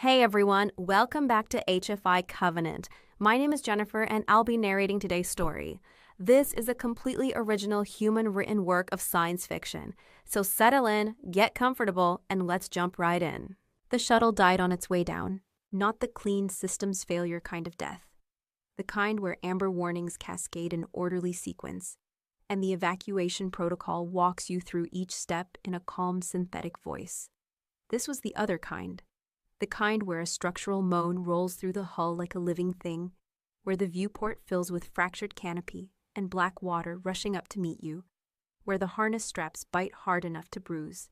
Hey everyone, welcome back to HFI Covenant. My name is Jennifer and I'll be narrating today's story. This is a completely original human-written work of science fiction. So settle in, get comfortable, and let's jump right in. The shuttle died on its way down, not the clean systems failure kind of death. The kind where amber warnings cascade in orderly sequence, and the evacuation protocol walks you through each step in a calm synthetic voice. This was the other kind. The kind where a structural moan rolls through the hull like a living thing, where the viewport fills with fractured canopy and black water rushing up to meet you, where the harness straps bite hard enough to bruise,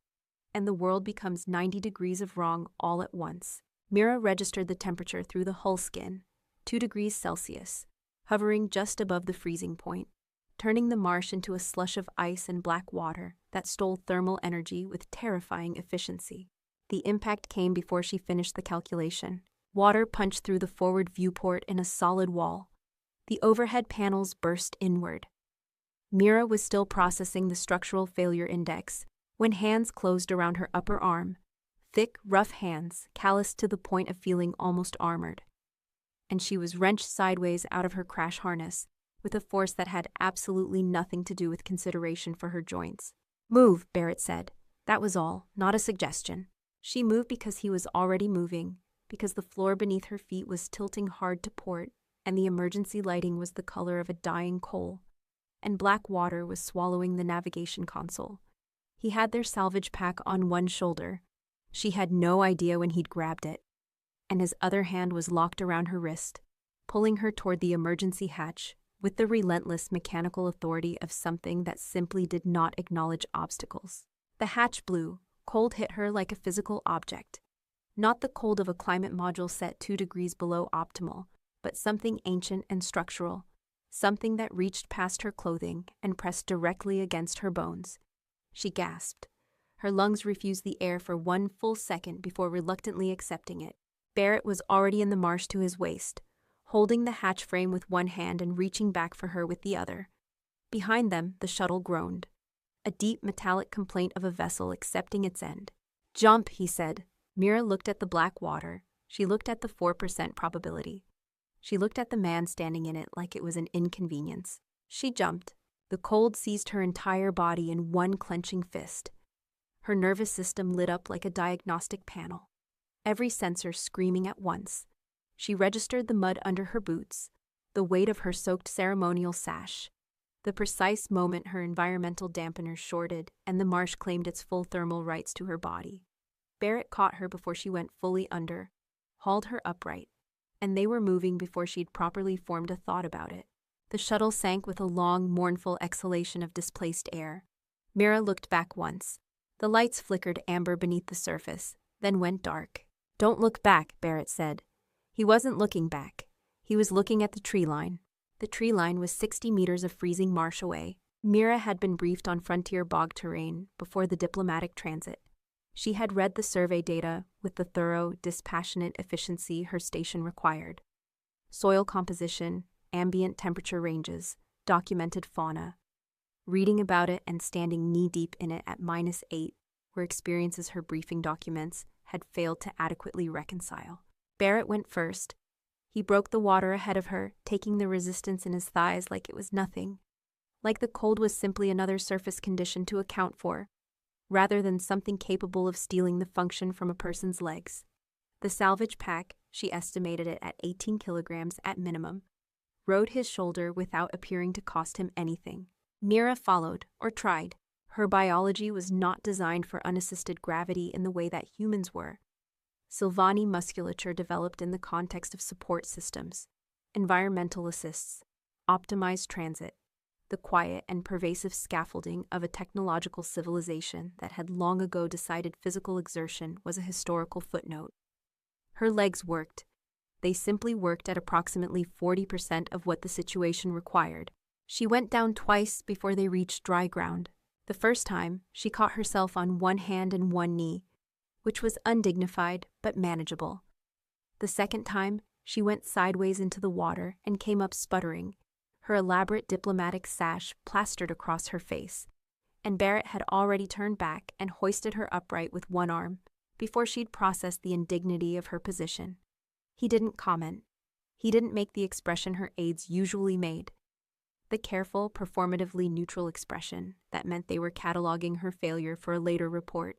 and the world becomes 90 degrees of wrong all at once. Mira registered the temperature through the hull skin, 2 degrees Celsius, hovering just above the freezing point, turning the marsh into a slush of ice and black water that stole thermal energy with terrifying efficiency. The impact came before she finished the calculation. Water punched through the forward viewport in a solid wall. The overhead panels burst inward. Mira was still processing the structural failure index when hands closed around her upper arm, thick, rough hands, calloused to the point of feeling almost armored. And she was wrenched sideways out of her crash harness with a force that had absolutely nothing to do with consideration for her joints. "Move," Barrett said. That was all, not a suggestion. She moved because he was already moving, because the floor beneath her feet was tilting hard to port, and the emergency lighting was the color of a dying coal, and black water was swallowing the navigation console. He had their salvage pack on one shoulder. She had no idea when he'd grabbed it, and his other hand was locked around her wrist, pulling her toward the emergency hatch with the relentless mechanical authority of something that simply did not acknowledge obstacles. The hatch blew. Cold hit her like a physical object. Not the cold of a climate module set 2 degrees below optimal, but something ancient and structural, something that reached past her clothing and pressed directly against her bones. She gasped. Her lungs refused the air for 1 full second before reluctantly accepting it. Barrett was already in the marsh to his waist, holding the hatch frame with one hand and reaching back for her with the other. Behind them, the shuttle groaned. A deep metallic complaint of a vessel accepting its end. "Jump," he said. Mira looked at the black water. She looked at the 4% probability. She looked at the man standing in it like it was an inconvenience. She jumped. The cold seized her entire body in one clenching fist. Her nervous system lit up like a diagnostic panel, every sensor screaming at once. She registered the mud under her boots, the weight of her soaked ceremonial sash, the precise moment her environmental dampeners shorted and the marsh claimed its full thermal rights to her body. Barrett caught her before she went fully under, hauled her upright, and they were moving before she'd properly formed a thought about it. The shuttle sank with a long, mournful exhalation of displaced air. Mira looked back once. The lights flickered amber beneath the surface, then went dark. "Don't look back," Barrett said. He wasn't looking back. He was looking at the tree line. The tree line was 60 meters of freezing marsh away. Mira had been briefed on frontier bog terrain before the diplomatic transit. She had read the survey data with the thorough, dispassionate efficiency her station required. Soil composition, ambient temperature ranges, documented fauna. Reading about it and standing knee-deep in it at -8 were experiences her briefing documents had failed to adequately reconcile. Barrett went first. He broke the water ahead of her, taking the resistance in his thighs like it was nothing, like the cold was simply another surface condition to account for, rather than something capable of stealing the function from a person's legs. The salvage pack, she estimated it at 18 kilograms at minimum, rode his shoulder without appearing to cost him anything. Mira followed, or tried. Her biology was not designed for unassisted gravity in the way that humans were. Sylvani musculature developed in the context of support systems, environmental assists, optimized transit, the quiet and pervasive scaffolding of a technological civilization that had long ago decided physical exertion was a historical footnote. Her legs worked. They simply worked at approximately 40% of what the situation required. She went down twice before they reached dry ground. The first time, she caught herself on one hand and one knee, which was undignified but manageable. The second time, she went sideways into the water and came up sputtering, her elaborate diplomatic sash plastered across her face, and Barrett had already turned back and hoisted her upright with one arm, before she'd processed the indignity of her position. He didn't comment. He didn't make the expression her aides usually made. The careful, performatively neutral expression that meant they were cataloging her failure for a later report.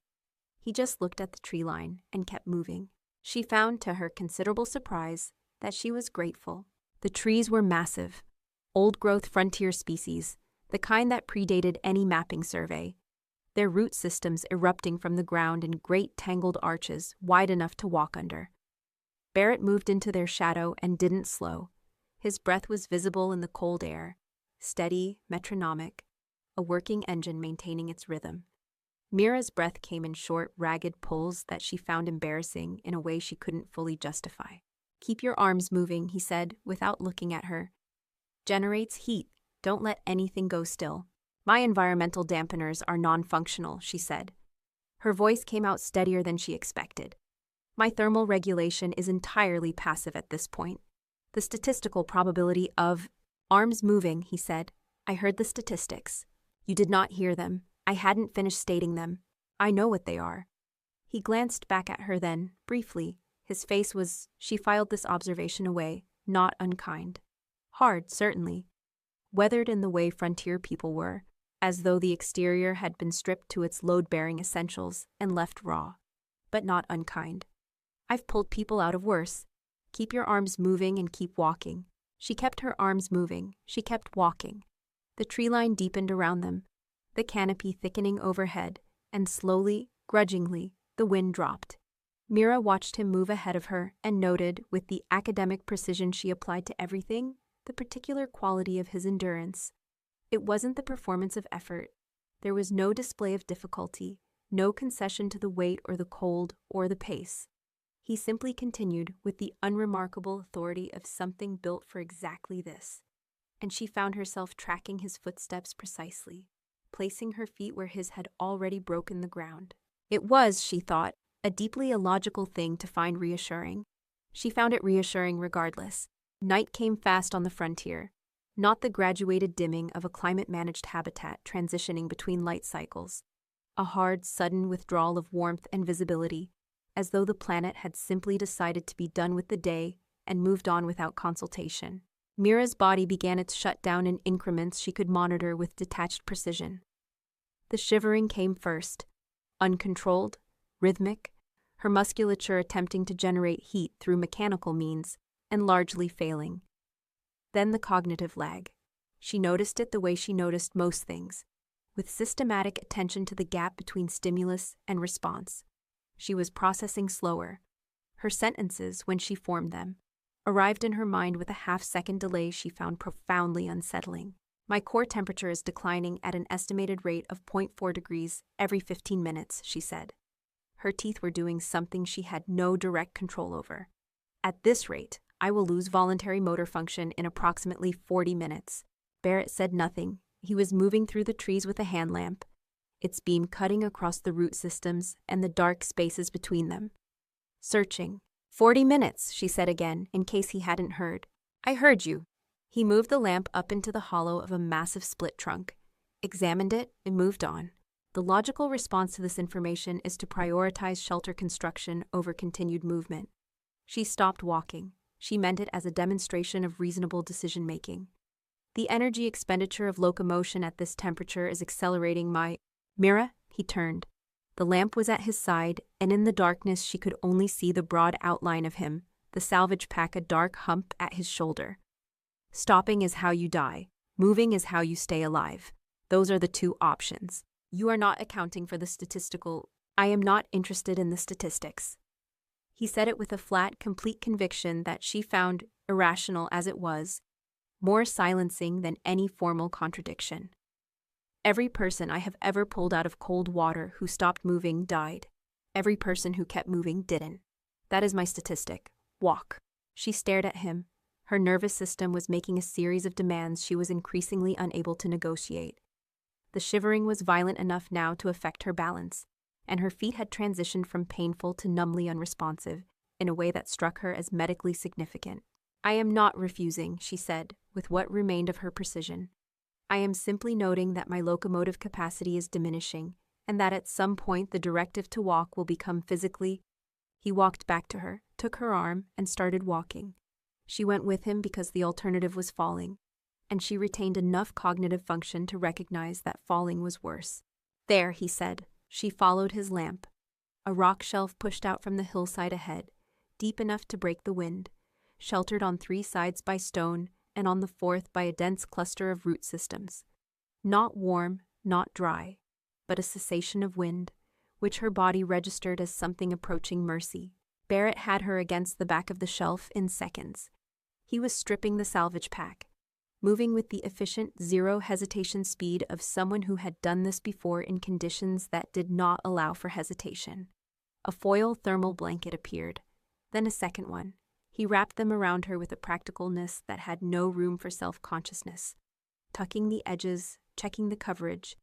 He just looked at the tree line and kept moving. She found, to her considerable surprise, that she was grateful. The trees were massive, old-growth frontier species, the kind that predated any mapping survey, their root systems erupting from the ground in great tangled arches wide enough to walk under. Barrett moved into their shadow and didn't slow. His breath was visible in the cold air, steady, metronomic, a working engine maintaining its rhythm. Mira's breath came in short, ragged pulls that she found embarrassing in a way she couldn't fully justify. "Keep your arms moving," he said, without looking at her. "Generates heat. Don't let anything go still." "My environmental dampeners are non-functional," she said. Her voice came out steadier than she expected. "My thermal regulation is entirely passive at this point. The statistical probability of—" "Arms moving," he said. "I heard the statistics. You did not hear them. I hadn't finished stating them. I know what they are." He glanced back at her then, briefly. His face was— She filed this observation away, not unkind. Hard, certainly. Weathered in the way frontier people were, as though the exterior had been stripped to its load-bearing essentials and left raw. But not unkind. "I've pulled people out of worse. Keep your arms moving and keep walking." She kept her arms moving. She kept walking. The tree line deepened around them, the canopy thickening overhead, and slowly, grudgingly, the wind dropped. Mira watched him move ahead of her and noted, with the academic precision she applied to everything, the particular quality of his endurance. It wasn't the performance of effort. There was no display of difficulty, no concession to the weight or the cold or the pace. He simply continued with the unremarkable authority of something built for exactly this. And she found herself tracking his footsteps precisely, placing her feet where his had already broken the ground. It was, she thought, a deeply illogical thing to find reassuring. She found it reassuring regardless. Night came fast on the frontier, not the graduated dimming of a climate-managed habitat transitioning between light cycles. A hard, sudden withdrawal of warmth and visibility, as though the planet had simply decided to be done with the day and moved on without consultation. Mira's body began its shutdown in increments she could monitor with detached precision. The shivering came first, uncontrolled, rhythmic, her musculature attempting to generate heat through mechanical means and largely failing. Then the cognitive lag. She noticed it the way she noticed most things, with systematic attention to the gap between stimulus and response. She was processing slower. Her sentences, when she formed them, arrived in her mind with a half-second delay she found profoundly unsettling. "My core temperature is declining at an estimated rate of 0.4 degrees every 15 minutes, she said. Her teeth were doing something she had no direct control over. "At this rate, I will lose voluntary motor function in approximately 40 minutes. Barrett said nothing. He was moving through the trees with a hand lamp, its beam cutting across the root systems and the dark spaces between them. Searching. 40 minutes, she said again, in case he hadn't heard. "I heard you." He moved the lamp up into the hollow of a massive split trunk, examined it, and moved on. The logical response to this information is to prioritize shelter construction over continued movement. She stopped walking. She meant it as a demonstration of reasonable decision-making. "The energy expenditure of locomotion at this temperature is accelerating my—" "Mira," he turned. The lamp was at his side, and in the darkness she could only see the broad outline of him, the salvage pack a dark hump at his shoulder. "Stopping is how you die. Moving is how you stay alive. Those are the two options. You are not accounting for the statistical— I am not interested in the statistics." He said it with a flat, complete conviction that she found, irrational as it was, more silencing than any formal contradiction. "Every person I have ever pulled out of cold water who stopped moving died. Every person who kept moving didn't. That is my statistic. Walk." She stared at him. Her nervous system was making a series of demands she was increasingly unable to negotiate. The shivering was violent enough now to affect her balance, and her feet had transitioned from painful to numbly unresponsive in a way that struck her as medically significant. "I am not refusing," she said, with what remained of her precision. "I am simply noting that my locomotive capacity is diminishing, and that at some point the directive to walk will become physically. He walked back to her, took her arm, and started walking. She went with him because the alternative was falling, and she retained enough cognitive function to recognize that falling was worse. There, he said. She followed his lamp. A rock shelf pushed out from the hillside ahead, deep enough to break the wind, sheltered on 3 sides by stone and on the 4th by a dense cluster of root systems. Not warm, not dry, but a cessation of wind, which her body registered as something approaching mercy. Barrett had her against the back of the shelf in seconds. He was stripping the salvage pack, moving with the efficient zero-hesitation speed of someone who had done this before in conditions that did not allow for hesitation. A foil thermal blanket appeared, then a second one. He wrapped them around her with a practicalness that had no room for self-consciousness, tucking the edges, checking the coverage,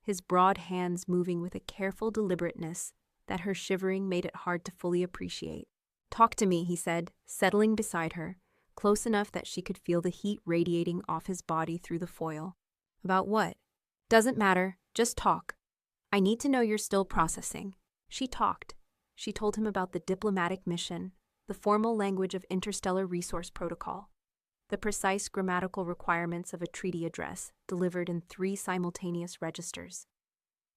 his broad hands moving with a careful deliberateness that her shivering made it hard to fully appreciate. "Talk to me," he said, settling beside her, close enough that she could feel the heat radiating off his body through the foil. "About what?" "Doesn't matter. Just talk. I need to know you're still processing." She talked. She told him about the diplomatic mission, the formal language of interstellar resource protocol, the precise grammatical requirements of a treaty address delivered in 3 simultaneous registers.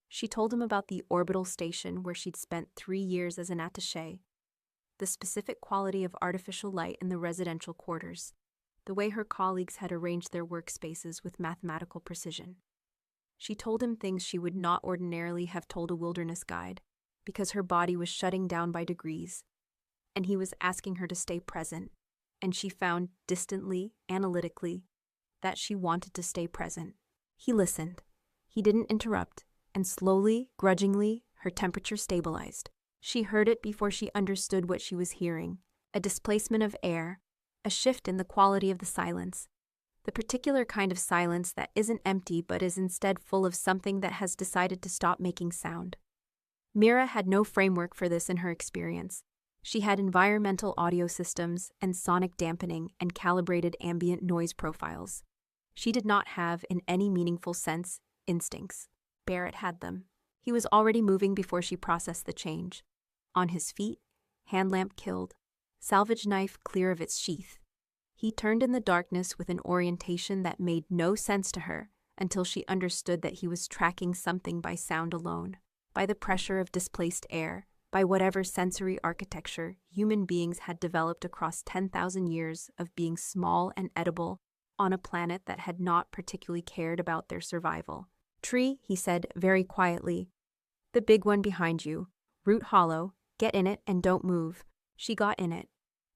She told him about the orbital station where she'd spent 3 years as an attaché, the specific quality of artificial light in the residential quarters, the way her colleagues had arranged their workspaces with mathematical precision. She told him things she would not ordinarily have told a wilderness guide, because her body was shutting down by degrees, and he was asking her to stay present, and she found distantly, analytically, that she wanted to stay present. He listened. He didn't interrupt, and slowly, grudgingly, her temperature stabilized. She heard it before she understood what she was hearing, a displacement of air, a shift in the quality of the silence, the particular kind of silence that isn't empty but is instead full of something that has decided to stop making sound. Mira had no framework for this in her experience. She had environmental audio systems and sonic dampening and calibrated ambient noise profiles. She did not have, in any meaningful sense, instincts. Barrett had them. He was already moving before she processed the change. On his feet, hand lamp killed, salvage knife clear of its sheath. He turned in the darkness with an orientation that made no sense to her until she understood that he was tracking something by sound alone, by the pressure of displaced air, by whatever sensory architecture human beings had developed across 10,000 years of being small and edible on a planet that had not particularly cared about their survival. "Tree," he said very quietly. "The big one behind you. Root hollow. Get in it and don't move." She got in it.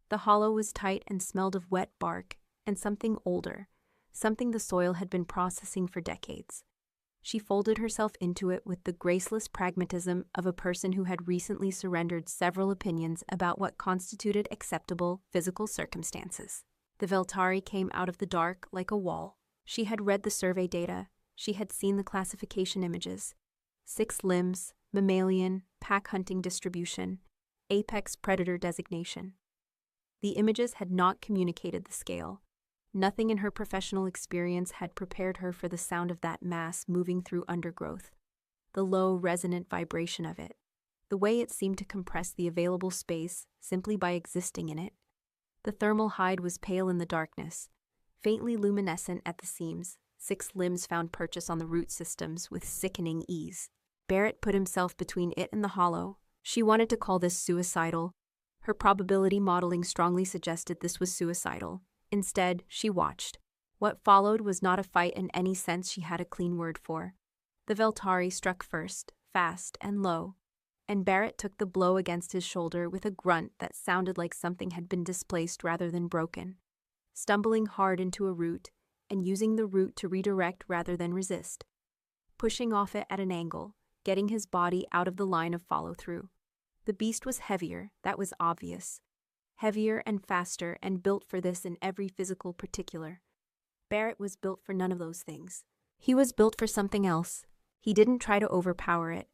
The hollow was tight and smelled of wet bark and something older, something the soil had been processing for decades. She folded herself into it with the graceless pragmatism of a person who had recently surrendered several opinions about what constituted acceptable physical circumstances. The Veltari came out of the dark like a wall. She had read the survey data. She had seen the classification images. 6 limbs, mammalian, pack hunting distribution, apex predator designation. The images had not communicated the scale. Nothing in her professional experience had prepared her for the sound of that mass moving through undergrowth, the low, resonant vibration of it, the way it seemed to compress the available space simply by existing in it. The thermal hide was pale in the darkness, faintly luminescent at the seams. 6 limbs found purchase on the root systems with sickening ease. Barrett put himself between it and the hollow. She wanted to call this suicidal. Her probability modeling strongly suggested this was suicidal. Instead, she watched. What followed was not a fight in any sense she had a clean word for. The Veltari struck first, fast and low, and Barrett took the blow against his shoulder with a grunt that sounded like something had been displaced rather than broken, stumbling hard into a root and using the root to redirect rather than resist, pushing off it at an angle, getting his body out of the line of follow-through. The beast was heavier, that was obvious. Heavier and faster and built for this in every physical particular. Barrett was built for none of those things. He was built for something else. He didn't try to overpower it.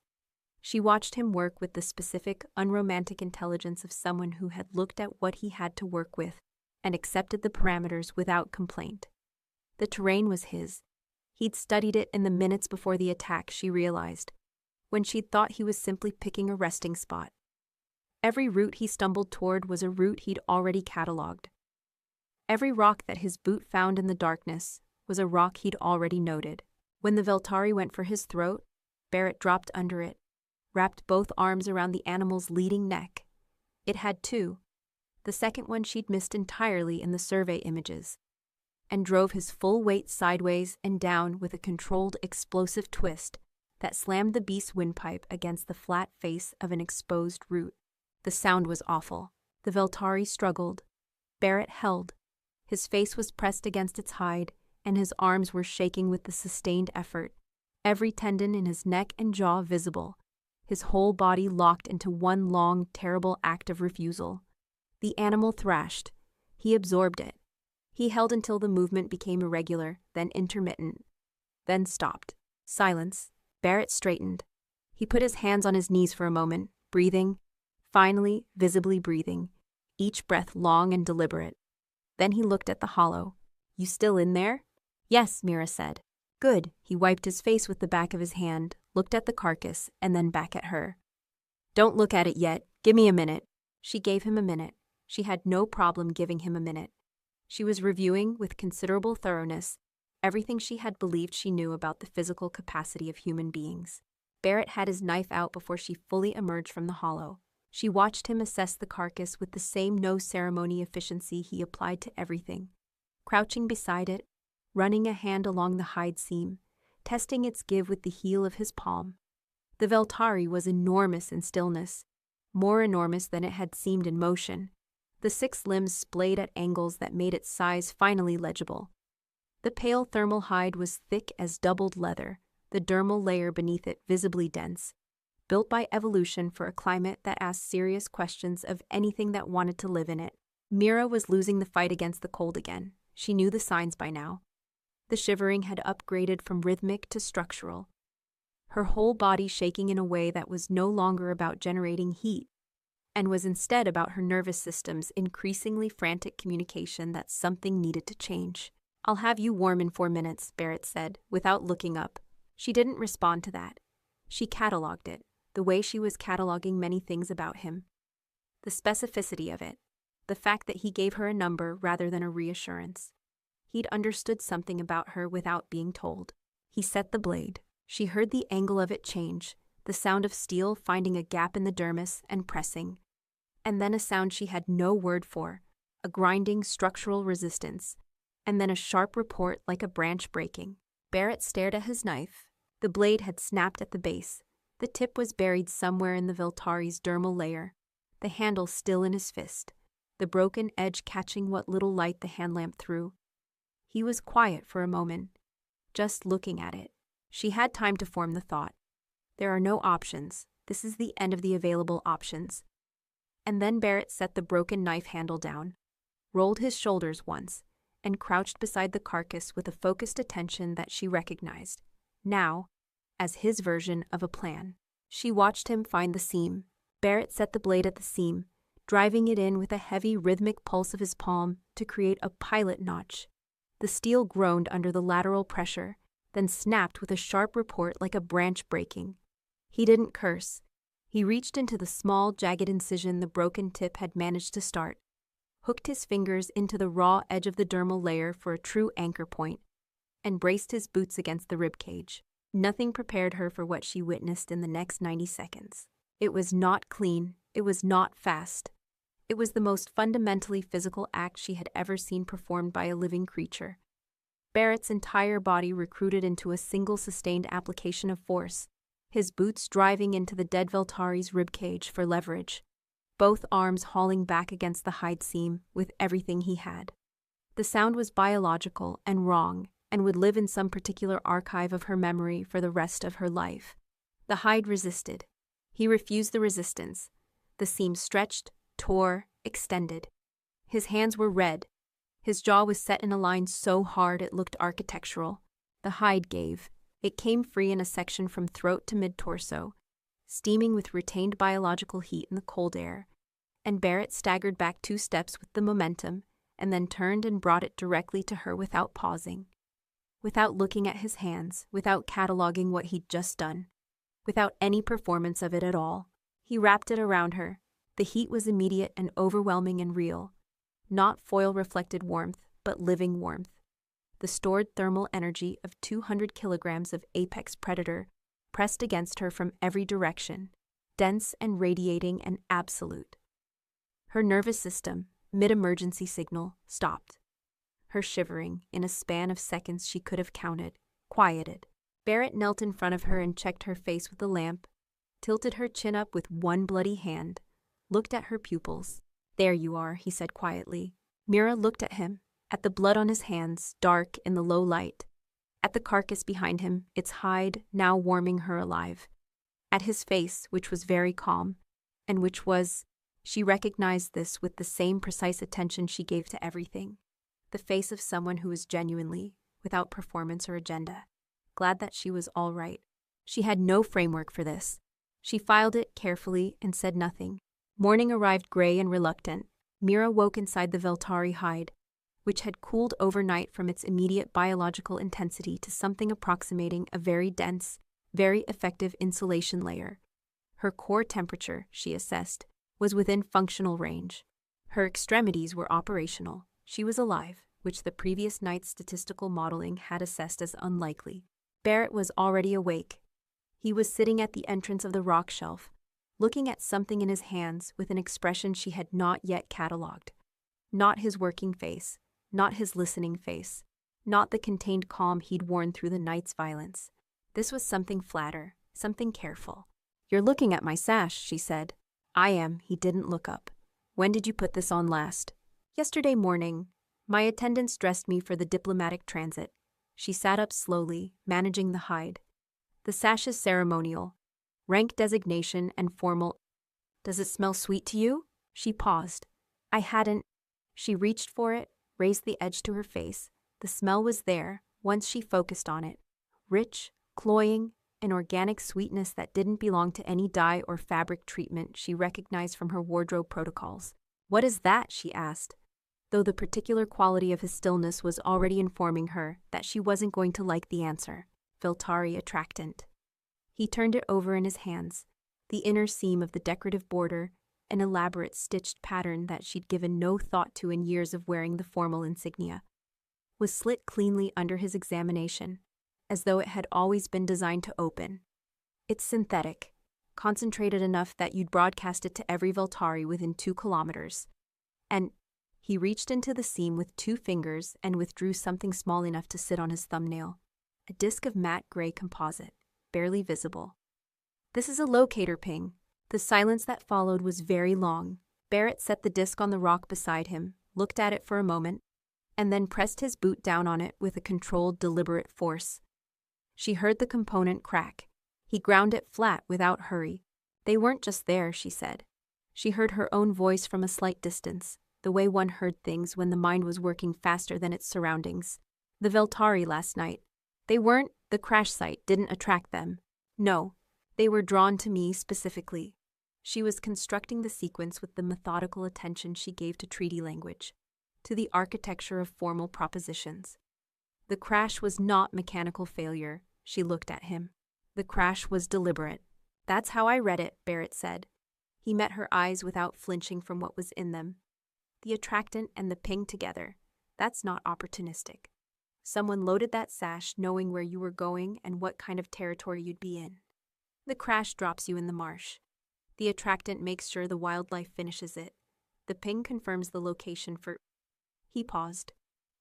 She watched him work with the specific, unromantic intelligence of someone who had looked at what he had to work with and accepted the parameters without complaint. The terrain was his. He'd studied it in the minutes before the attack, she realized. when she'd thought he was simply picking a resting spot. Every route he stumbled toward was a route he'd already catalogued. Every rock that his boot found in the darkness was a rock he'd already noted. When the Veltari went for his throat, Barrett dropped under it, wrapped both arms around the animal's leading neck. It had two, the second one she'd missed entirely in the survey images, and drove his full weight sideways and down with a controlled explosive twist that slammed the beast's windpipe against the flat face of an exposed root. The sound was awful. The Veltari struggled. Barrett held. His face was pressed against its hide, and his arms were shaking with the sustained effort, every tendon in his neck and jaw visible, his whole body locked into one long, terrible act of refusal. The animal thrashed. He absorbed it. He held until the movement became irregular, then intermittent, then stopped. Silence. Barrett straightened. He put his hands on his knees for a moment, breathing, finally, visibly breathing, each breath long and deliberate. Then he looked at the hollow. "You still in there?" "Yes," Mira said. "Good." He wiped his face with the back of his hand, looked at the carcass, and then back at her. "Don't look at it yet. Give me a minute." She gave him a minute. She had no problem giving him a minute. She was reviewing, with considerable thoroughness, everything she had believed she knew about the physical capacity of human beings. Barrett had his knife out before she fully emerged from the hollow. She watched him assess the carcass with the same no-ceremony efficiency he applied to everything, crouching beside it, running a hand along the hide seam, testing its give with the heel of his palm. The Veltari was enormous in stillness, more enormous than it had seemed in motion. The 6 limbs splayed at angles that made its size finally legible. The pale thermal hide was thick as doubled leather, the dermal layer beneath it visibly dense, built by evolution for a climate that asked serious questions of anything that wanted to live in it. Mira was losing the fight against the cold again. She knew the signs by now. The shivering had upgraded from rhythmic to structural, her whole body shaking in a way that was no longer about generating heat, and was instead about her nervous system's increasingly frantic communication that something needed to change. "I'll have you warm in 4 minutes," Barrett said, without looking up. She didn't respond to that. She catalogued it, the way she was cataloging many things about him. The specificity of it, the fact that he gave her a number rather than a reassurance. He'd understood something about her without being told. He set the blade. She heard the angle of it change, the sound of steel finding a gap in the dermis and pressing, and then a sound she had no word for, a grinding structural resistance, and then a sharp report like a branch breaking. Barrett stared at his knife. The blade had snapped at the base. The tip was buried somewhere in the Veltari's dermal layer, the handle still in his fist, the broken edge catching what little light the hand lamp threw. He was quiet for a moment, just looking at it. She had time to form the thought. There are no options. This is the end of the available options. And then Barrett set the broken knife handle down, rolled his shoulders once, and crouched beside the carcass with a focused attention that she recognized, now, as his version of a plan. She watched him find the seam. Barrett set the blade at the seam, driving it in with a heavy rhythmic pulse of his palm to create a pilot notch. The steel groaned under the lateral pressure, then snapped with a sharp report like a branch breaking. He didn't curse. He reached into the small, jagged incision the broken tip had managed to start, hooked his fingers into the raw edge of the dermal layer for a true anchor point, and braced his boots against the ribcage. Nothing prepared her for what she witnessed in the next 90 seconds. It was not clean. It was not fast. It was the most fundamentally physical act she had ever seen performed by a living creature. Barrett's entire body recruited into a single sustained application of force, his boots driving into the dead Veltari's ribcage for leverage, both arms hauling back against the hide seam with everything he had. The sound was biological and wrong, and would live in some particular archive of her memory for the rest of her life. The hide resisted. He refused the resistance. The seam stretched, tore, extended. His hands were red. His jaw was set in a line so hard it looked architectural. The hide gave. It came free in a section from throat to mid-torso, steaming with retained biological heat in the cold air, and Barrett staggered back 2 steps with the momentum, and then turned and brought it directly to her without pausing, without looking at his hands, without cataloging what he'd just done. without any performance of it at all. He wrapped it around her. The heat was immediate and overwhelming and real. Not foil-reflected warmth, but living warmth. The stored thermal energy of 200 kilograms of apex predator pressed against her from every direction, dense and radiating and absolute. Her nervous system, mid-emergency signal, stopped. Her shivering, in a span of seconds she could have counted, quieted. Barrett knelt in front of her and checked her face with the lamp, tilted her chin up with one bloody hand, looked at her pupils. "There you are," he said quietly. Mira looked at him, at the blood on his hands, dark in the low light, at the carcass behind him, its hide now warming her alive, at his face, which was very calm, and which was, she recognized this with the same precise attention she gave to everything, the face of someone who was genuinely, without performance or agenda, glad that she was all right. She had no framework for this. She filed it carefully and said nothing. Morning arrived gray and reluctant. Mira woke inside the Veltari hide, which had cooled overnight from its immediate biological intensity to something approximating a very dense, very effective insulation layer. Her core temperature, she assessed, was within functional range. Her extremities were operational. She was alive, which the previous night's statistical modeling had assessed as unlikely. Barrett was already awake. He was sitting at the entrance of the rock shelf, looking at something in his hands with an expression she had not yet catalogued. Not his working face, not his listening face, not the contained calm he'd worn through the night's violence. This was something flatter, something careful. "You're looking at my sash," she said. "I am." He didn't look up. "When did you put this on last?" "Yesterday morning. My attendants dressed me for the diplomatic transit." She sat up slowly, managing the hide. "The sash is ceremonial. Rank designation and formal." "Does it smell sweet to you?" She paused. "I hadn't." She reached for it, raised the edge to her face. The smell was there, once she focused on it. Rich, cloying, an organic sweetness that didn't belong to any dye or fabric treatment she recognized from her wardrobe protocols. "What is that?" she asked, though the particular quality of his stillness was already informing her that she wasn't going to like the answer. Veltari attractant. He turned it over in his hands. The inner seam of the decorative border, an elaborate stitched pattern that she'd given no thought to in years of wearing the formal insignia, was slit cleanly under his examination, as though it had always been designed to open. "It's synthetic, concentrated enough that you'd broadcast it to every Veltari within 2 kilometers. And..." He reached into the seam with 2 fingers and withdrew something small enough to sit on his thumbnail. A disc of matte gray composite, barely visible. "This is a locator ping." The silence that followed was very long. Barrett set the disc on the rock beside him, looked at it for a moment, and then pressed his boot down on it with a controlled, deliberate force. She heard the component crack. He ground it flat without hurry. "They weren't just there," she said. She heard her own voice from a slight distance, the way one heard things when the mind was working faster than its surroundings. "The Veltari last night. They weren't, the crash site didn't attract them. No, they were drawn to me specifically." She was constructing the sequence with the methodical attention she gave to treaty language, to the architecture of formal propositions. The crash was not mechanical failure, she looked at him. The crash was deliberate. "That's how I read it," Barrett said. He met her eyes without flinching from what was in them. "The attractant and the ping together. That's not opportunistic. Someone loaded that sash knowing where you were going and what kind of territory you'd be in. The crash drops you in the marsh. The attractant makes sure the wildlife finishes it. The ping confirms the location for..." He paused.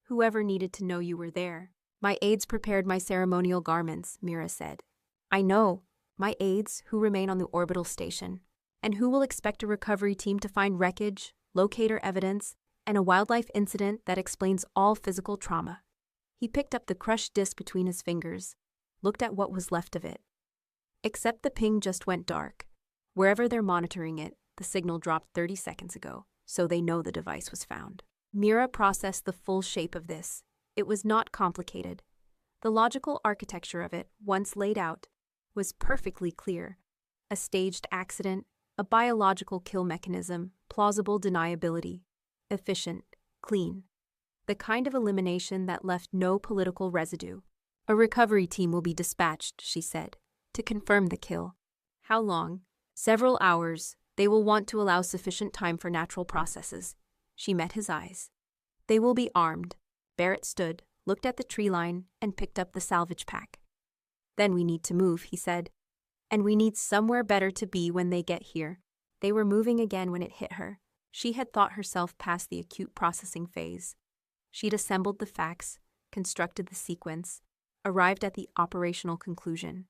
"Whoever needed to know you were there." "My aides prepared my ceremonial garments," Mira said. "I know. My aides, who remain on the orbital station. And who will expect a recovery team to find wreckage, locator evidence, and a wildlife incident that explains all physical trauma." He picked up the crushed disc between his fingers, looked at what was left of it. Except the ping just went dark. Wherever they're monitoring it, the signal dropped 30 seconds ago, so they know the device was found. Mira processed the full shape of this. It was not complicated. The logical architecture of it, once laid out, was perfectly clear. A staged accident, a biological kill mechanism, plausible deniability, efficient, clean. The kind of elimination that left no political residue. "A recovery team will be dispatched," she said. to confirm the kill. How long? Several hours. They will want to allow sufficient time for natural processes. She met his eyes. They will be armed. Barrett stood, looked at the tree line, and picked up the salvage pack. Then we need to move, he said. And we need somewhere better to be when they get here. They were moving again when it hit her. She had thought herself past the acute processing phase. She'd assembled the facts, constructed the sequence, arrived at the operational conclusion.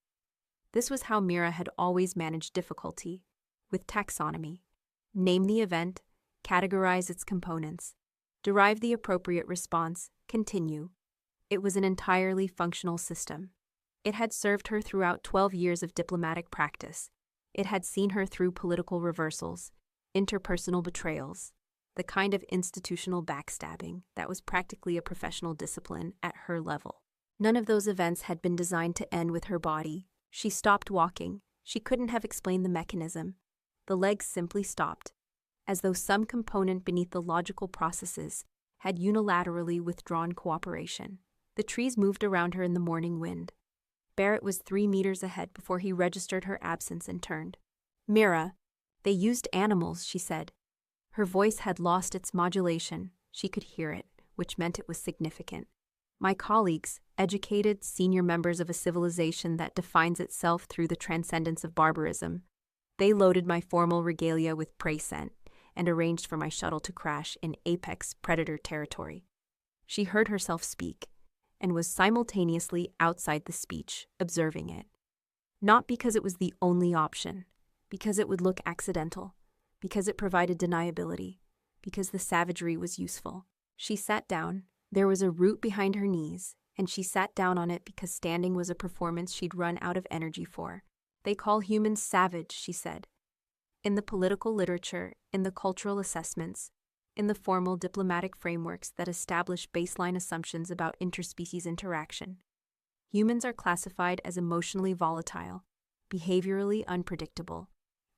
This was how Mira had always managed difficulty, with taxonomy. Name the event, categorize its components, derive the appropriate response, continue. It was an entirely functional system. It had served her throughout 12 years of diplomatic practice. It had seen her through political reversals, interpersonal betrayals, the kind of institutional backstabbing that was practically a professional discipline at her level. None of those events had been designed to end with her body. She stopped walking. She couldn't have explained the mechanism. The legs simply stopped, as though some component beneath the logical processes had unilaterally withdrawn cooperation. The trees moved around her in the morning wind. Barrett was 3 meters ahead before he registered her absence and turned. Mira, they used animals, she said. Her voice had lost its modulation. She could hear it, which meant it was significant. My colleagues, educated senior members of a civilization that defines itself through the transcendence of barbarism, they loaded my formal regalia with prey scent and arranged for my shuttle to crash in apex predator territory. She heard herself speak and was simultaneously outside the speech, observing it. Not because it was the only option, because it would look accidental, because it provided deniability, because the savagery was useful. She sat down. There was a root behind her knees, and she sat down on it because standing was a performance she'd run out of energy for. They call humans savage, she said. In the political literature, in the cultural assessments, in the formal diplomatic frameworks that establish baseline assumptions about interspecies interaction, humans are classified as emotionally volatile, behaviorally unpredictable,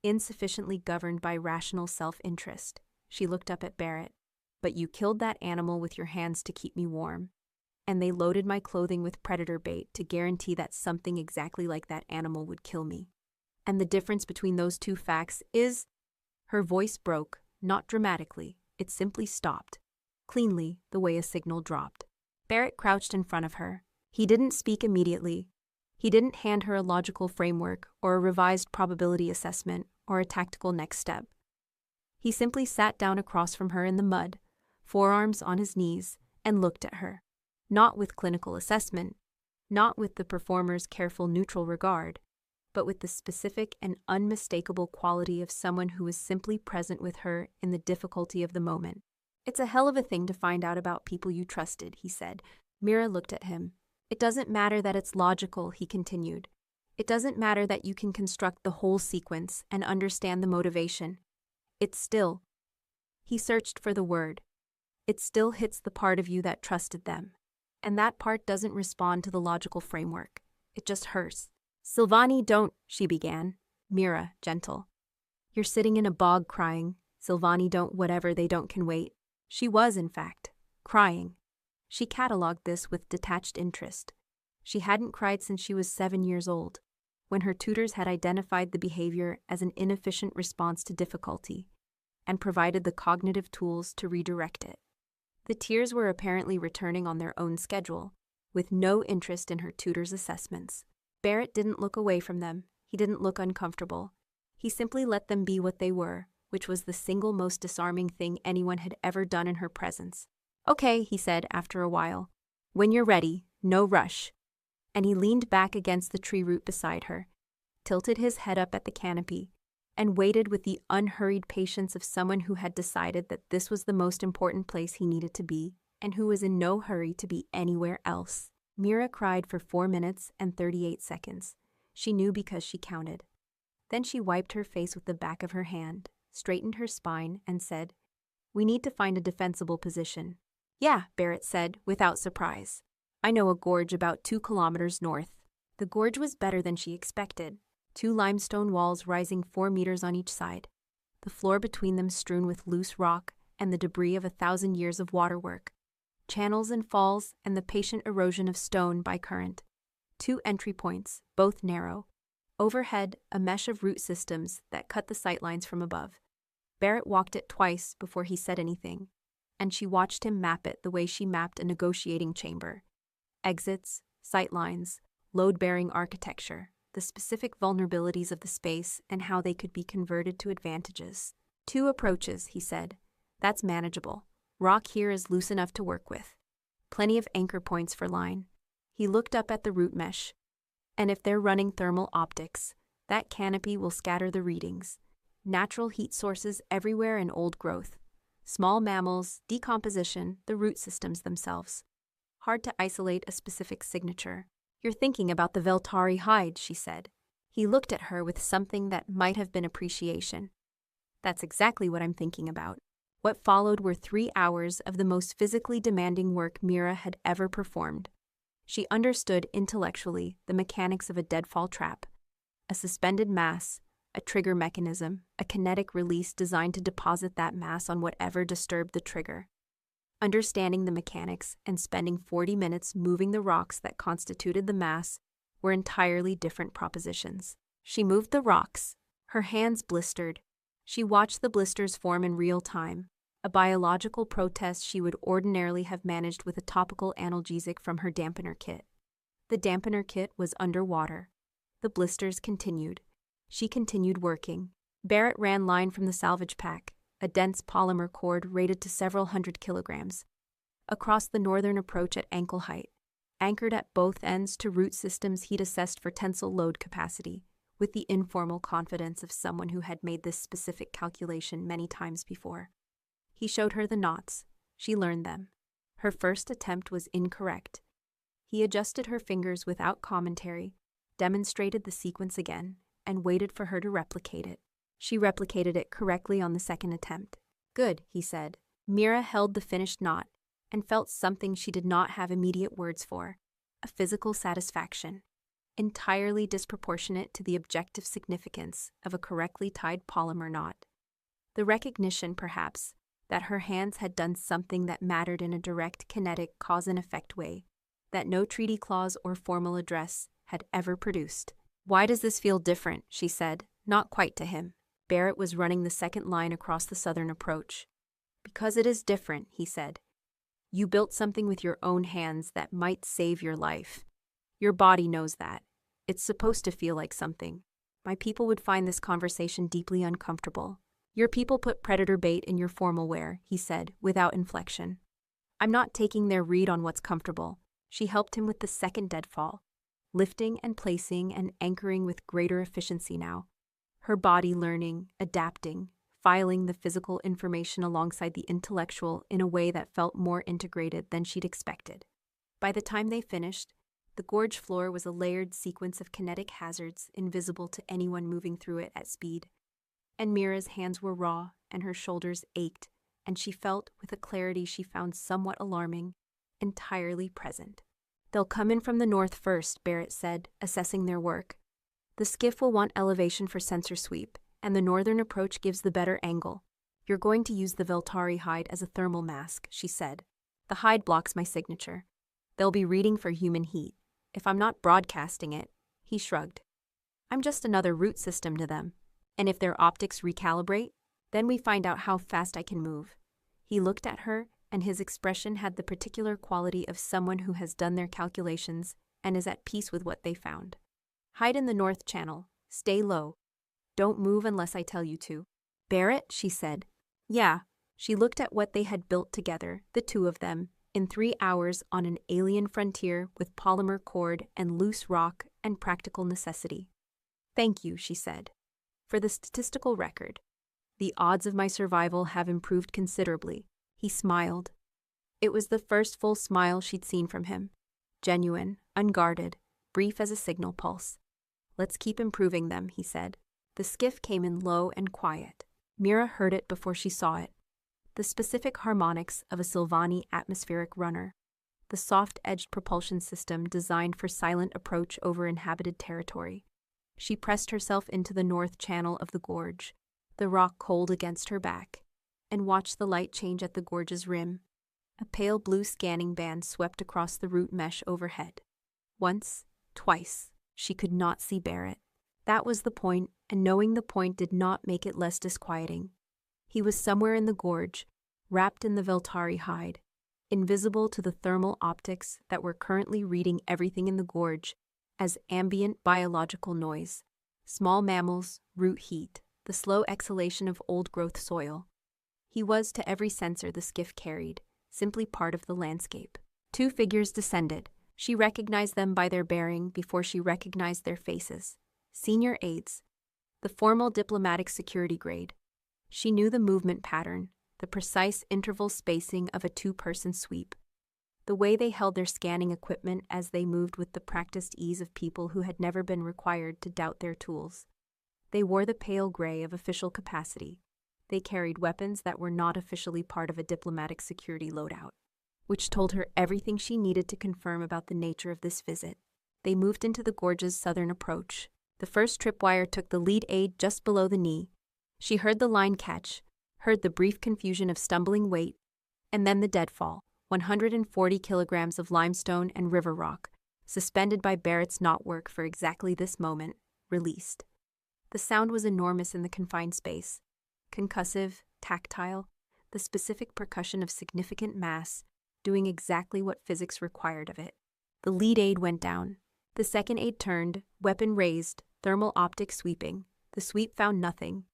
insufficiently governed by rational self-interest. She looked up at Barrett. But you killed that animal with your hands to keep me warm. And they loaded my clothing with predator bait to guarantee that something exactly like that animal would kill me. And the difference between those two facts is... Her voice broke, not dramatically. It simply stopped. Cleanly, the way a signal dropped. Barrett crouched in front of her. He didn't speak immediately. He didn't hand her a logical framework or a revised probability assessment or a tactical next step. He simply sat down across from her in the mud, forearms on his knees, and looked at her. Not with clinical assessment, not with the performer's careful neutral regard, but with the specific and unmistakable quality of someone who was simply present with her in the difficulty of the moment. It's a hell of a thing to find out about people you trusted, he said. Mira looked at him. It doesn't matter that it's logical, he continued. It doesn't matter that you can construct the whole sequence and understand the motivation. It's still... He searched for the word. It still hits the part of you that trusted them. And that part doesn't respond to the logical framework. It just hurts. Silvani, don't, she began. Mira, gentle. You're sitting in a bog crying. Silvani, don't, whatever, they don't can wait. She was, in fact, crying. She catalogued this with detached interest. She hadn't cried since she was 7 years old, when her tutors had identified the behavior as an inefficient response to difficulty and provided the cognitive tools to redirect it. The tears were apparently returning on their own schedule, with no interest in her tutor's assessments. Barrett didn't look away from them. He didn't look uncomfortable. He simply let them be what they were, which was the single most disarming thing anyone had ever done in her presence. Okay, he said after a while. When you're ready, no rush. And he leaned back against the tree root beside her, tilted his head up at the canopy, and waited with the unhurried patience of someone who had decided that this was the most important place he needed to be, and who was in no hurry to be anywhere else. Mira cried for 4 minutes and 38 seconds. She knew because she counted. Then she wiped her face with the back of her hand, straightened her spine, and said, "We need to find a defensible position." "Yeah," Barrett said, without surprise. "I know a gorge about 2 kilometers north." The gorge was better than she expected. 2 limestone walls rising 4 meters on each side, the floor between them strewn with loose rock and the debris of 1,000 years of waterwork, channels and falls and the patient erosion of stone by current. 2 entry points, both narrow, Overhead, a mesh of root systems that cut the sightlines from above. Barrett walked it twice before he said anything, and she watched him map it the way she mapped a negotiating chamber. Exits, sightlines, load-bearing architecture, the specific vulnerabilities of the space and how they could be converted to advantages. 2 approaches, he said. That's manageable. Rock here is loose enough to work with. Plenty of anchor points for line. He looked up at the root mesh. And if they're running thermal optics, that canopy will scatter the readings. Natural heat sources everywhere in old growth. Small mammals, decomposition, the root systems themselves. Hard to isolate a specific signature. You're thinking about the Veltari hide, she said. He looked at her with something that might have been appreciation. That's exactly what I'm thinking about. What followed were 3 hours of the most physically demanding work Mira had ever performed. She understood intellectually the mechanics of a deadfall trap, a suspended mass, a trigger mechanism, a kinetic release designed to deposit that mass on whatever disturbed the trigger. Understanding the mechanics and spending 40 minutes moving the rocks that constituted the mass were entirely different propositions. She moved the rocks. Her hands blistered. She watched the blisters form in real time, a biological protest she would ordinarily have managed with a topical analgesic from her dampener kit. The dampener kit was underwater. The blisters continued. She continued working. Barrett ran line from the salvage pack, a dense polymer cord rated to several hundred kilograms, across the northern approach at ankle height, anchored at both ends to root systems he'd assessed for tensile load capacity, with the informal confidence of someone who had made this specific calculation many times before. He showed her the knots. She learned them. Her first attempt was incorrect. He adjusted her fingers without commentary, demonstrated the sequence again, and waited for her to replicate it. She replicated it correctly on the second attempt. Good, he said. Mira held the finished knot and felt something she did not have immediate words for, a physical satisfaction, entirely disproportionate to the objective significance of a correctly tied polymer knot. The recognition, perhaps, that her hands had done something that mattered in a direct kinetic cause-and-effect way, that no treaty clause or formal address had ever produced. Why does this feel different? She said, not quite to him. Barrett was running the second line across the southern approach. Because it is different, he said. You built something with your own hands that might save your life. Your body knows that. It's supposed to feel like something. My people would find this conversation deeply uncomfortable. Your people put predator bait in your formal wear, he said, without inflection. I'm not taking their read on what's comfortable. She helped him with the second deadfall, lifting and placing and anchoring with greater efficiency now. Her body learning, adapting, filing the physical information alongside the intellectual in a way that felt more integrated than she'd expected. By the time they finished, the gorge floor was a layered sequence of kinetic hazards invisible to anyone moving through it at speed. And Mira's hands were raw, and her shoulders ached, and she felt, with a clarity she found somewhat alarming, entirely present. They'll come in from the north first, Barrett said, assessing their work. The skiff will want elevation for sensor sweep, and the northern approach gives the better angle. You're going to use the Veltari hide as a thermal mask, she said. The hide blocks my signature. They'll be reading for human heat. If I'm not broadcasting it, he shrugged. I'm just another root system to them. And if their optics recalibrate, then we find out how fast I can move. He looked at her, and his expression had the particular quality of someone who has done their calculations and is at peace with what they found. Hide in the north channel. Stay low. Don't move unless I tell you to. Barrett, she said. Yeah. She looked at what they had built together, the two of them, in 3 hours on an alien frontier with polymer cord and loose rock and practical necessity. Thank you, she said. For the statistical record, the odds of my survival have improved considerably. He smiled. It was the first full smile she'd seen from him. Genuine, unguarded, brief as a signal pulse. Let's keep improving them, he said. The skiff came in low and quiet. Mira heard it before she saw it. The specific harmonics of a Sylvani atmospheric runner. The soft-edged propulsion system designed for silent approach over inhabited territory. She pressed herself into the north channel of the gorge, the rock cold against her back, and watched the light change at the gorge's rim. A pale blue scanning band swept across the root mesh overhead. Once, twice, she could not see Barrett. That was the point, and knowing the point did not make it less disquieting. He was somewhere in the gorge, wrapped in the Veltari hide, invisible to the thermal optics that were currently reading everything in the gorge as ambient biological noise, small mammals, root heat, the slow exhalation of old-growth soil. He was, to every sensor the skiff carried, simply part of the landscape. Two figures descended. She recognized them by their bearing before she recognized their faces. Senior aides, the formal diplomatic security grade. She knew the movement pattern, the precise interval spacing of a two-person sweep, the way they held their scanning equipment as they moved with the practiced ease of people who had never been required to doubt their tools. They wore the pale gray of official capacity. They carried weapons that were not officially part of a diplomatic security loadout, which told her everything she needed to confirm about the nature of this visit. They moved into the gorge's southern approach. The first tripwire took the lead aide just below the knee. She heard the line catch, heard the brief confusion of stumbling weight, and then the deadfall, 140 kilograms of limestone and river rock, suspended by Barrett's knotwork for exactly this moment, released. The sound was enormous in the confined space. Concussive, tactile, the specific percussion of significant mass, doing exactly what physics required of it. The lead aide went down. The second aide turned, weapon raised, thermal optic sweeping. The sweep found nothing.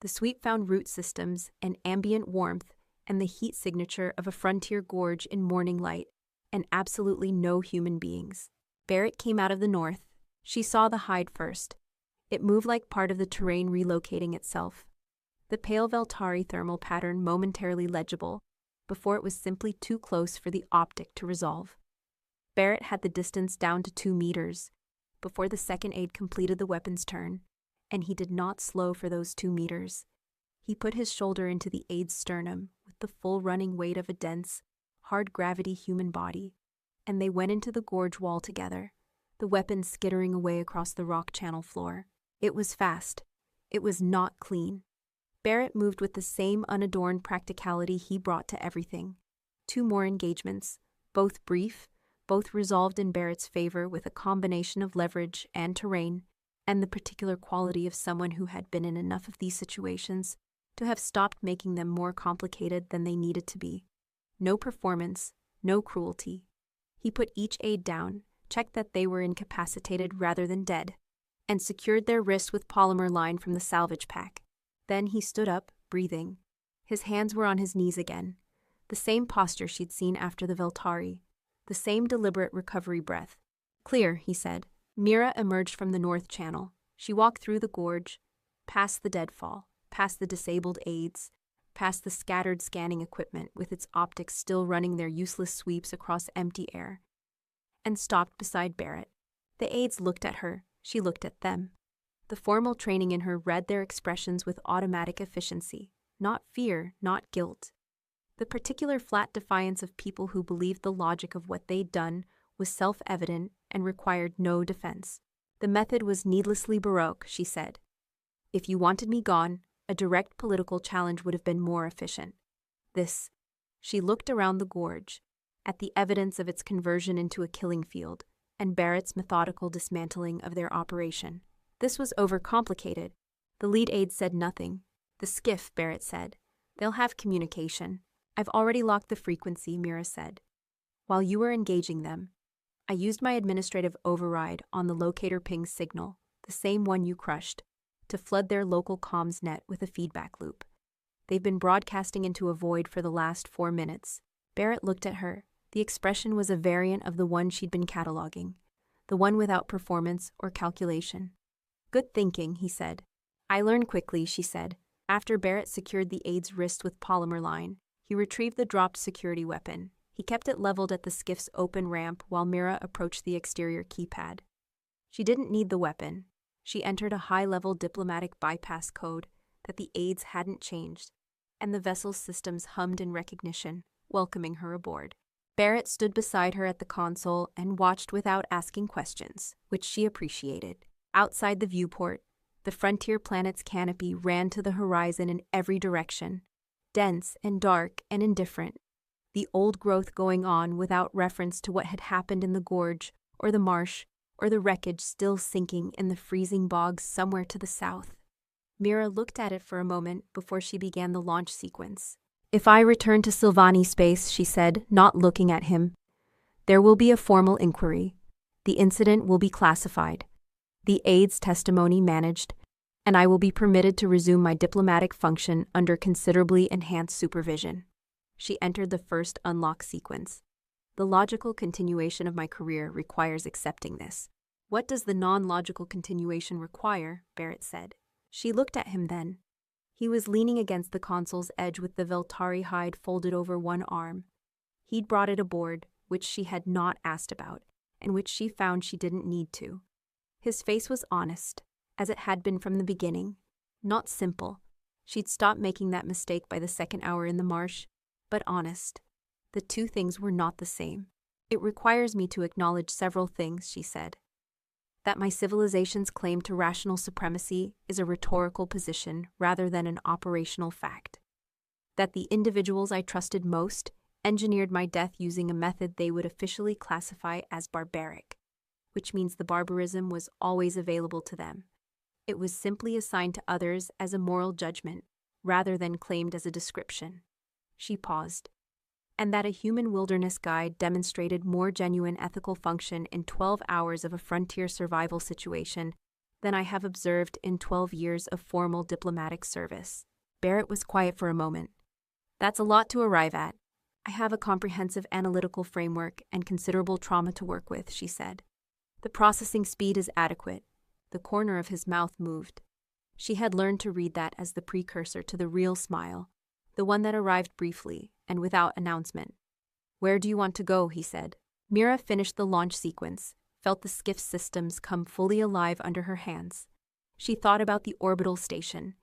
The sweep found root systems and ambient warmth and the heat signature of a frontier gorge in morning light, and absolutely no human beings. Barrett came out of the north. She saw the hide first. It moved like part of the terrain relocating itself. The pale Veltari thermal pattern momentarily legible, before it was simply too close for the optic to resolve. Barrett had the distance down to 2 meters, before the second aide completed the weapon's turn, and he did not slow for those 2 meters. He put his shoulder into the aide's sternum with the full running weight of a dense, hard-gravity human body, and they went into the gorge wall together, the weapon skittering away across the rock channel floor. It was fast. It was not clean. Barrett moved with the same unadorned practicality he brought to everything. 2 more engagements, both brief, both resolved in Barrett's favor with a combination of leverage and terrain, and the particular quality of someone who had been in enough of these situations to have stopped making them more complicated than they needed to be. No performance, no cruelty. He put each aide down, checked that they were incapacitated rather than dead, and secured their wrists with polymer line from the salvage pack. Then he stood up, breathing. His hands were on his knees again, the same posture she'd seen after the Veltari, the same deliberate recovery breath. "Clear," he said. Mira emerged from the north channel. She walked through the gorge, past the deadfall, past the disabled aides, past the scattered scanning equipment with its optics still running their useless sweeps across empty air, and stopped beside Barrett. The aides looked at her. She looked at them. The formal training in her read their expressions with automatic efficiency, not fear, not guilt. The particular flat defiance of people who believed the logic of what they'd done was self-evident and required no defense. The method was needlessly baroque, she said. If you wanted me gone, a direct political challenge would have been more efficient. This, she looked around the gorge, at the evidence of its conversion into a killing field, and Barrett's methodical dismantling of their operation. This was overcomplicated. The lead aide said nothing. The skiff, Barrett said. They'll have communication. I've already locked the frequency, Mira said. While you were engaging them, I used my administrative override on the locator ping signal, the same one you crushed, to flood their local comms net with a feedback loop. They've been broadcasting into a void for the last 4 minutes. Barrett looked at her. The expression was a variant of the one she'd been cataloging, the one without performance or calculation. Good thinking, he said. I learn quickly, she said. After Barrett secured the aide's wrist with polymer line, he retrieved the dropped security weapon. He kept it leveled at the skiff's open ramp while Mira approached the exterior keypad. She didn't need the weapon. She entered a high-level diplomatic bypass code that the aides hadn't changed, and the vessel's systems hummed in recognition, welcoming her aboard. Barrett stood beside her at the console and watched without asking questions, which she appreciated. Outside the viewport, the frontier planet's canopy ran to the horizon in every direction, dense and dark and indifferent, the old growth going on without reference to what had happened in the gorge or the marsh or the wreckage still sinking in the freezing bogs somewhere to the south? Mira looked at it for a moment before she began the launch sequence. "If I return to Silvani space," she said, not looking at him, "there will be a formal inquiry. The incident will be classified, the aide's testimony managed, and I will be permitted to resume my diplomatic function under considerably enhanced supervision." She entered the first unlock sequence. "The logical continuation of my career requires accepting this." "What does the non-logical continuation require?" Barrett said. She looked at him then. He was leaning against the console's edge with the Veltari hide folded over one arm. He'd brought it aboard, which she had not asked about, and which she found she didn't need to. His face was honest, as it had been from the beginning. Not simple. She'd stopped making that mistake by the second hour in the marsh, but honest. The two things were not the same. "It requires me to acknowledge several things," she said. "That my civilization's claim to rational supremacy is a rhetorical position rather than an operational fact. That the individuals I trusted most engineered my death using a method they would officially classify as barbaric, which means the barbarism was always available to them. It was simply assigned to others as a moral judgment, rather than claimed as a description." She paused. "And that a human wilderness guide demonstrated more genuine ethical function in 12 hours of a frontier survival situation than I have observed in 12 years of formal diplomatic service." Barrett was quiet for a moment. "That's a lot to arrive at. I have a comprehensive analytical framework and considerable trauma to work with," she said. "The processing speed is adequate." The corner of his mouth moved. She had learned to read that as the precursor to the real smile, the one that arrived briefly and without announcement. "Where do you want to go?" he said. Mira finished the launch sequence, felt the skiff's systems come fully alive under her hands. She thought about the orbital station,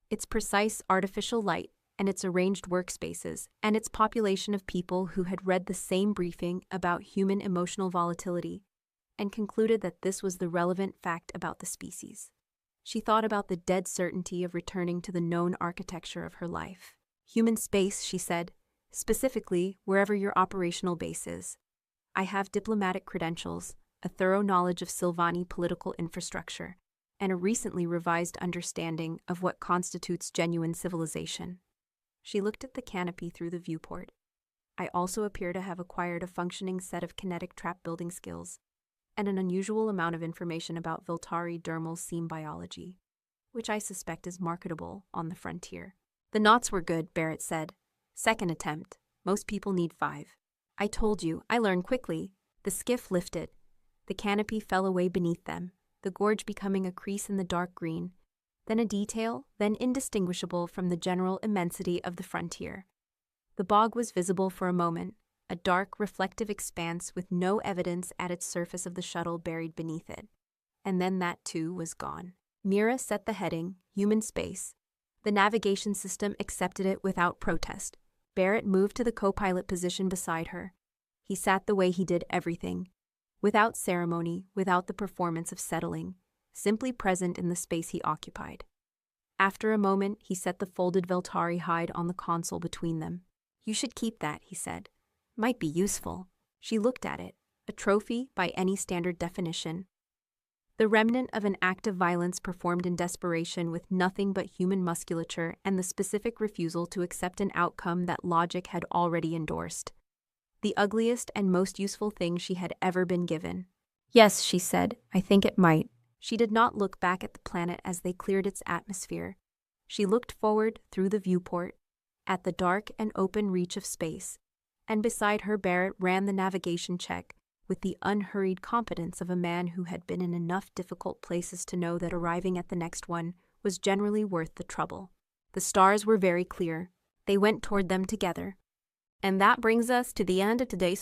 its precise artificial light and its arranged workspaces, and its population of people who had read the same briefing about human emotional volatility, and concluded that this was the relevant fact about the species. She thought about the dead certainty of returning to the known architecture of her life. "Human space," she said, "specifically wherever your operational base is. I have diplomatic credentials, a thorough knowledge of Silvani political infrastructure, and a recently revised understanding of what constitutes genuine civilization." She looked at the canopy through the viewport. "I also appear to have acquired a functioning set of kinetic trap building skills, and an unusual amount of information about Veltari dermal seam biology, which I suspect is marketable on the frontier." "The knots were good," Barrett said. "Second attempt. Most people need 5. I told you, I learn quickly." The skiff lifted. The canopy fell away beneath them, the gorge becoming a crease in the dark green, then a detail, then indistinguishable from the general immensity of the frontier. The bog was visible for a moment, a dark, reflective expanse with no evidence at its surface of the shuttle buried beneath it. And then that too was gone. Mira set the heading, human space. The navigation system accepted it without protest. Barrett moved to the co-pilot position beside her. He sat the way he did everything, without ceremony, without the performance of settling, simply present in the space he occupied. After a moment, he set the folded Veltari hide on the console between them. "You should keep that," he said. "Might be useful." She looked at it, a trophy by any standard definition. The remnant of an act of violence performed in desperation with nothing but human musculature and the specific refusal to accept an outcome that logic had already endorsed. The ugliest and most useful thing she had ever been given. "Yes," she said, "I think it might." She did not look back at the planet as they cleared its atmosphere. She looked forward through the viewport, at the dark and open reach of space, and beside her Barrett ran the navigation check with the unhurried competence of a man who had been in enough difficult places to know that arriving at the next one was generally worth the trouble. The stars were very clear. They went toward them together. And that brings us to the end of today's